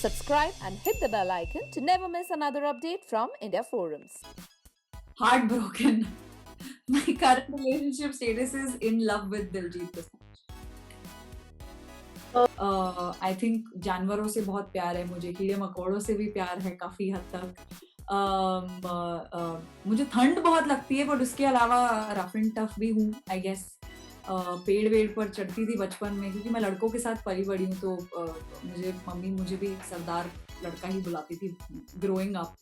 Subscribe and hit the bell icon to never miss another update from India Forums. Heartbroken. My current relationship status is in love with Diljit Dosanjh. I think जानवरों से बहुत प्यार है मुझे, कीड़े मकोड़ों से भी प्यार है काफी हद तक. मुझे ठंड बहुत लगती है, बट उसके अलावा रफ एंड टफ भी हूँ आई गेस. पेड़ वेड़ पर चढ़ती थी बचपन में, क्योंकि मैं लड़कों के साथ पली बड़ी हूँ, तो मम्मी मुझे भी सरदार लड़का ही बुलाती थी growing up.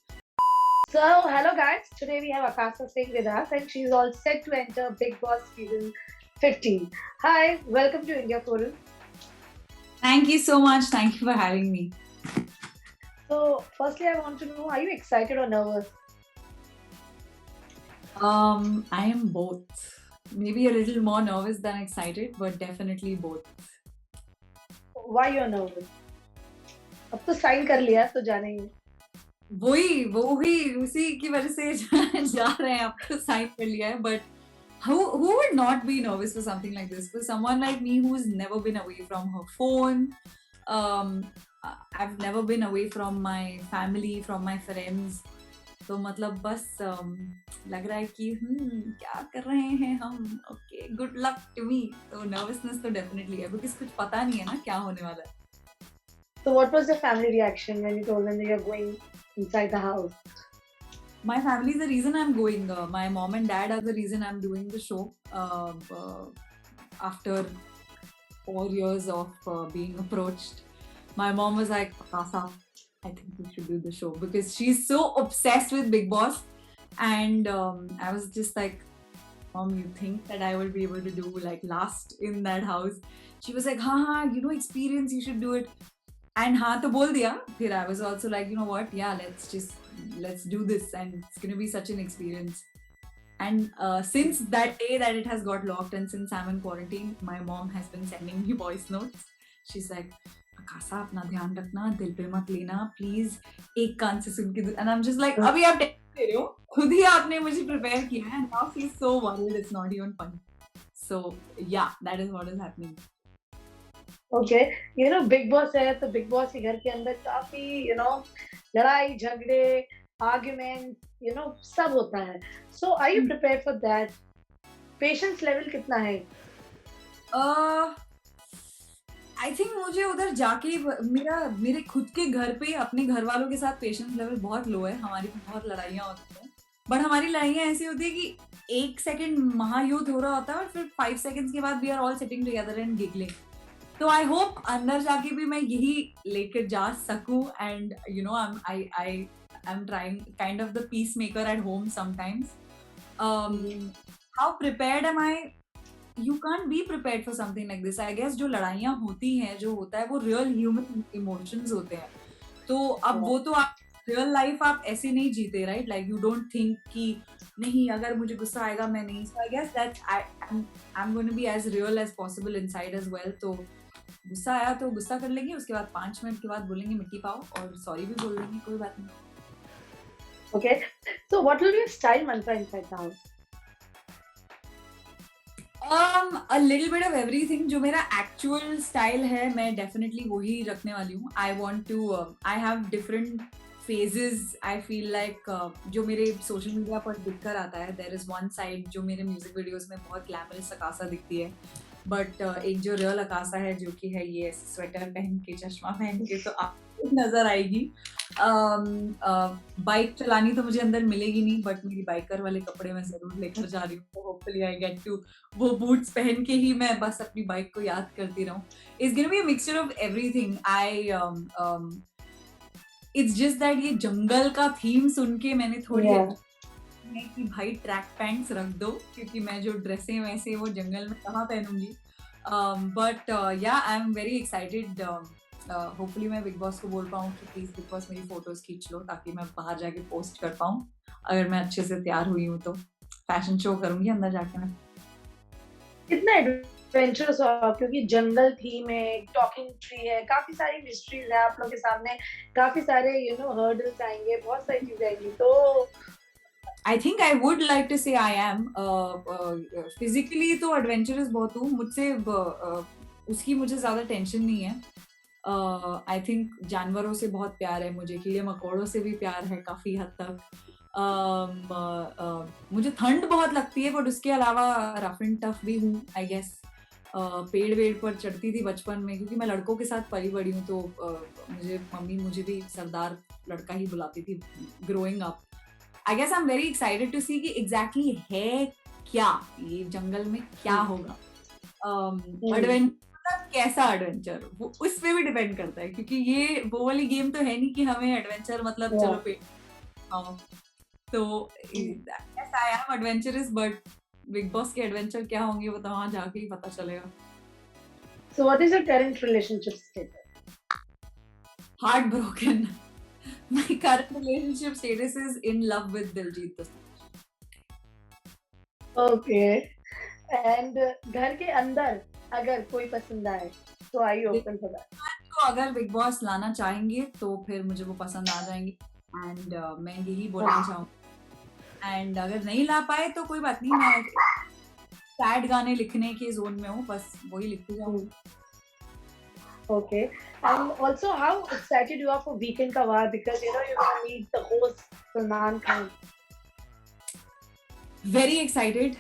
So, hello guys. Today we have Akasa Singh with us, and she's all set to enter Bigg Boss season 15. Hi, welcome to India Forum. Thank you so much. Thank you for having me. So, firstly, I want to know: are you excited or nervous? I am both. Maybe a little more nervous than excited, but definitely both. Why you're nervous? अब तो sign कर लिया तो जानेंगे. वही उसी की वजह से जा रहे हैं. अब तो साइन कर लिया है, but who would not be nervous for something like this? For someone like me who's never been away from her phone, I've never been away from my family, from my friends. तो मतलब बस लग रहा है कि क्या कर रहे हैं हम. Okay, good luck to me. तो नर्वसनेस तो डेफिनेटली है, बिकॉज कुछ पता नहीं है ना क्या होने वाला है. So, what was your family reaction when you told them that you're going inside the house? My family is the reason I'm going. My mom and dad are the reason I'm doing the show. After 4 years of being approached, my mom was like, Akasa, I think we should do the show, because she's so obsessed with Bigg Boss. And I was just like, Mom, you think that I will be able to do like last in that house? She was like, हाँ, you know, experience, you should do it. And हाँ तो बोल दिया. फिर I was also like, you know what, yeah, let's do this, and it's going to be such an experience. And since that day that it has got locked, and since I'm in quarantine, my mom has been sending me voice notes. She's like, Akasa, अपना ध्यान रखना, दिल पे मत लेना, please, एक कान से सुन के. And I'm just like, अभी आप टेंशन ले रहे हो, खुद ही आपने मुझे prepare किया है, and now she's so worried it's not even funny. So yeah, that is what is happening. Okay, you know Bigg Boss है तो Bigg Boss के घर के अंदर काफी लड़ाई झगड़े, arguments, सब होता है. So are you prepared for that? Patience level कितना है? I think मुझे उधर जाके मेरे खुद के घर पे अपने घर वालों के साथ पेशेंस लेवल बहुत लो है. हमारी बहुत लड़ाइयाँ होती हैं, बट हमारी लड़ाइयाँ ऐसी होती है कि 1 सेकंड महायुद्ध हो रहा होता है और फिर 5 सेकंड्स के बाद we are all sitting together and giggling. तो आई होप अंदर जाके भी मैं यही लेकर जा सकूं. And I am trying kind of the peace maker at home sometimes. How prepared am I? You can't be prepared for something like this. I guess जो लड़ाइयाँ होती हैं, जो होता है, वो real human emotions होते हैं. तो अब वो तो आप real life आप ऐसे नहीं जीते, right? Like you don't think कि नहीं, अगर मुझे गुस्सा आएगा मैं नहीं. So I guess that I'm going to be as real as possible inside as well. तो गुस्सा आया तो गुस्सा कर लेंगे, उसके बाद 5 मिनट के बाद बोलेंगे मिट्टी पाओ, और सॉरी भी बोल देंगे, कोई बात नहीं. Okay, so what will be your style mantra inside the house? A little bit of everything. जो मेरा actual style है, मैं definitely वही रखने वाली हूँ. I want to, I have different phases. I feel like जो मेरे social media पर दिखकर आता है, there is one side जो मेरे music videos में बहुत glamorous अकासा दिखती है, but एक जो real अकासा है, जो कि है ये स्वेटर पहन के, चश्मा पहन के, तो आपको नजर आएगी. बाइक चलानी तो मुझे अंदर मिलेगी नहीं, बट मेरी बाइकर वाले कपड़े मैं जरूर लेकर जा रही हूँ. तो होपफुली आई गेट टू वो बूट्स पहन के ही मैं बस अपनी बाइक को याद करती रहूं. It's gonna be a mixture of everything. It's just that ये जंगल का थीम सुन के मैंने थोड़ी कि भाई ट्रैक पैंट्स रख दो, क्योंकि मैं जो ड्रेसें वैसे वो जंगल में कहाँ पहनूंगी. बट या आई एम वेरी एक्साइटेड. होपफुली मैं बिग बॉस को बोल पाऊँ कि प्लीज बिग बॉस मेरी फोटोज खींच लो, ताकि मैं बाहर जाके पोस्ट कर पाऊँ. अगर मैं अच्छे से तैयार हुई हूँ तो फैशन शो करूंगी अंदर जाके मैं. कितना एडवेंचरस हो आप, क्योंकि जंगल थीम है, टॉकिंग ट्री है, काफी सारी मिस्ट्रीज है आप लोग के सामने, काफी सारे हर्डल्स आएंगे, बहुत सारी चीजें आएंगी. तो I think I would like to say I am physically तो adventurous बहुत हूँ. मुझसे उसकी मुझे ज्यादा टेंशन नहीं है. आई थिंक जानवरों से बहुत प्यार है मुझे, कीड़े मकोड़ों से भी प्यार है काफी हद तक. मुझे ठंड बहुत लगती है, बट उसके अलावा रफ एंड टफ भी हूँ आई गेस. पेड़ वेड़ पर चढ़ती थी बचपन में, क्योंकि मैं लड़कों के साथ पली बड़ी हूँ, तो मम्मी मुझे भी सरदार लड़का ही बुलाती थी growing up. I guess I am very excited to see कि एग्जैक्टली है क्या ये जंगल में, क्या होगा. एडवेंचर मतलब कैसा एडवेंचर, वो उस पे भी डिपेंड करता है, क्योंकि ये वो वाली गेम तो है नहीं कि हमें एडवेंचर मतलब Yeah. चलो पे. तो yes, I am adventurous, but big boss के एडवेंचर क्या होंगे वो तो वहां जाके ही पता चलेगा. So what is your current relationship status? Heart broken. My current relationship status is in love with Diljit Dosanjh. Okay. And घर के अंदर अगर कोई पसंद आए तो are you open for that? तो अगर बिग बॉस लाना चाहेंगे तो फिर मुझे वो पसंद आ जाएंगे, एंड मैं यही बोलना चाहूँगी. एंड अगर नहीं ला पाए तो कोई बात नहीं, मैं सैड गाने लिखने के जोन में हूँ, बस वही लिखती जाऊँ. Okay. And also, how excited you are for Weekend Ka War, because you know you're gonna meet the host Salman Khan. Very excited.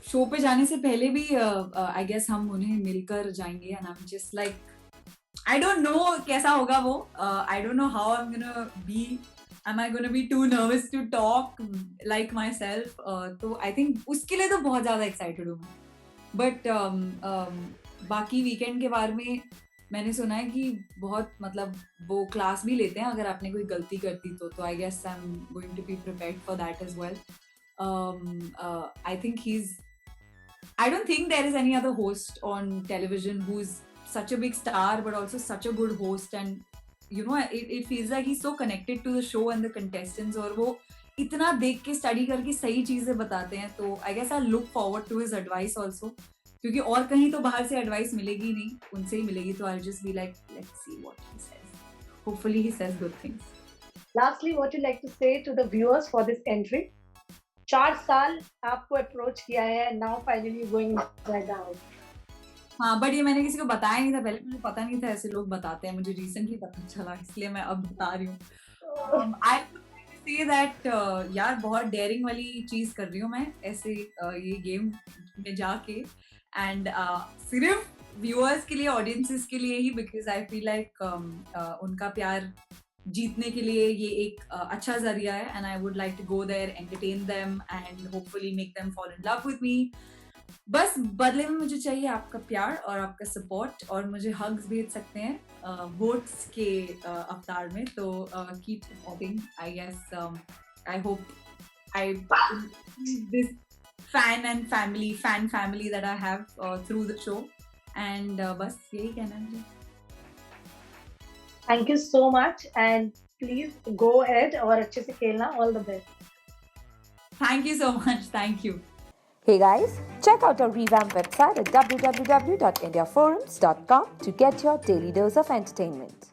Show पे जाने से पहले भी आई गेस हम उन्हें मिलकर जाएंगे, and I am just like I don't know कैसा होगा वो. I don't know how I am gonna be. Am I going to be too nervous to talk like myself? तो I think उसके लिए तो बहुत ज़्यादा excited हूँ मैं. But बाकी वीकेंड के बारे में मैंने सुना है कि बहुत मतलब वो क्लास भी लेते हैं अगर आपने कोई गलती कर दी तो I guess I'm going to be prepared for that as well. I think I don't think there is any other host on television who's such a big star but also such a good host, and you know it feels like he's so connected to the show and the contestants, और वो इतना देख के study करके सही चीजें बताते हैं. तो I guess I look forward to his advice also, क्योंकि और कहीं तो बाहर से एडवाइस मिलेगी नहीं, उनसे ही मिलेगी. तो I'll just be like, let's see what he says. Hopefully he says good things. Lastly, what you like to say to the viewers for this entry? 4 साल आपको अप्रोच किया है, now finally going back out. हाँ, but ये मैंने किसी को बताया नहीं था पहले, मुझे पता नहीं था ऐसे लोग बताते हैं, मुझे रिसेंटली पता चला, इसलिए मैं अब बता रही हूँ. आई से दैट यार बहुत डेयरिंग वाली चीज कर रही हूँ मैं ऐसे ये गेम में जाके, एंड सिर्फ व्यूअर्स के लिए, ऑडियंसेस के लिए ही, बिकॉज आई फील लाइक उनका प्यार जीतने के लिए ये एक अच्छा जरिया है, and I would like to go there, entertain them and hopefully make them fall in love with me. बस बदले में मुझे चाहिए आपका प्यार और आपका सपोर्ट, और मुझे हग्स भेज सकते हैं वोट्स के अवतार में. तो keep supporting. I guess I hope I this fan family that I have through the show, and बस यही कहना है मुझे. Thank you so much, and please go ahead और अच्छे से खेलना. All the best. Thank you so much. Thank you. Hey guys, check out our revamped website at www.indiaforums.com to get your daily dose of entertainment.